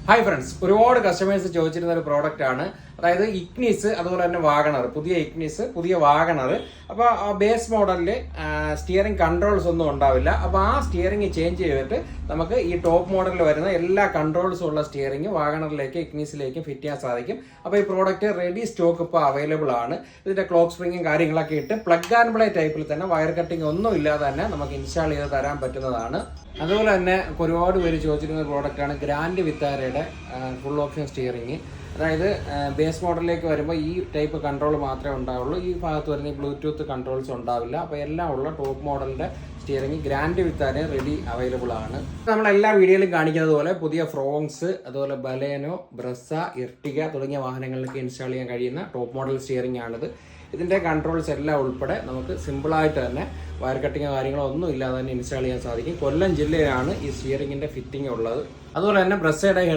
Hi friends, ഒരുപാട് customers ചോദിച്ചിരുന്ന ഒരു product ആണ്. അതായത് ഇഗ്നിസ്, അതുപോലെ തന്നെ വാഗണർ, പുതിയ ഇഗ്നിസ്, പുതിയ വാഗണർ. അപ്പോൾ ബേസ് മോഡലിൽ സ്റ്റിയറിംഗ് കൺട്രോൾസ് ഒന്നും ഉണ്ടാവില്ല. അപ്പോൾ ആ സ്റ്റിയറിംഗ് ചേഞ്ച് ചെയ്തിട്ട് നമുക്ക് ഈ ടോപ്പ് മോഡലിൽ വരുന്ന എല്ലാ കൺട്രോൾസും ഉള്ള സ്റ്റിയറിംഗ് വാഗണറിലേക്ക് ഇഗ്നിസിലേക്ക് ഫിറ്റ് ചെയ്യാൻ സാധിക്കും. അപ്പോൾ ഈ പ്രോഡക്റ്റ് റെഡി സ്റ്റോക്ക് ഇപ്പോൾ അവൈലബിൾ ആണ്. ഇതിന്റെ ക്ലോക്ക് സ്പ്രിങ്ങും കാര്യങ്ങളൊക്കെ ഇട്ട് പ്ലഗ് ആൻഡ് പ്ലേ ടൈപ്പിൽ തന്നെ വയർ കട്ടിംഗ് ഒന്നും ഇല്ലാതെ തന്നെ നമുക്ക് ഇൻസ്റ്റാൾ ചെയ്ത് തരാൻ പറ്റുന്നതാണ്. അതുപോലെ തന്നെ ഒരുപാട് പേര് ചോദിച്ചിരുന്ന പ്രോഡക്റ്റാണ് ഗ്രാൻഡ് വിത്താരയുടെ ഫുൾ ഓപ്ഷൻ സ്റ്റിയറിംഗ്. അതായത് ബേസ് മോഡലിലേക്ക് വരുമ്പോൾ ഈ ടൈപ്പ് കൺട്രോൾ മാത്രമേ ഉണ്ടാവുള്ളൂ. ഈ ഭാഗത്ത് വരുന്ന ഈ ബ്ലൂടൂത്ത് കൺട്രോൾസ് ഉണ്ടാവില്ല. അപ്പോൾ എല്ലാം ഉള്ള ടോപ്പ് മോഡലിൻ്റെ steering Grand Vitara ready available ആണ്. നമ്മളെല്ലാ വീഡിയോയിലും കാണിക്കുന്നത് പോലെ പുതിയ ഫ്രോങ്സ്, അതുപോലെ ബലേനോ, ബ്രസ, ഇർട്ടിക തുടങ്ങിയ വാഹനങ്ങളിലേക്ക് ഇൻസ്റ്റാൾ ചെയ്യാൻ കഴിയുന്ന ടോപ്പ് മോഡൽ സ്റ്റിയറിംഗ് ആണിത്. ഇതിൻ്റെ കൺട്രോൾസ് എല്ലാം ഉൾപ്പെടെ നമുക്ക് സിമ്പിളായിട്ട് തന്നെ വയർ കട്ടിങ്ങോ കാര്യങ്ങളോ ഒന്നും ഇല്ലാതെ തന്നെ ഇൻസ്റ്റാൾ ചെയ്യാൻ സാധിക്കും. കൊല്ലം ജില്ലയിലാണ് ഈ സ്റ്റിയറിംഗിൻ്റെ ഫിറ്റിംഗ് ഉള്ളത്. അതുപോലെ തന്നെ ബ്രസയുടെ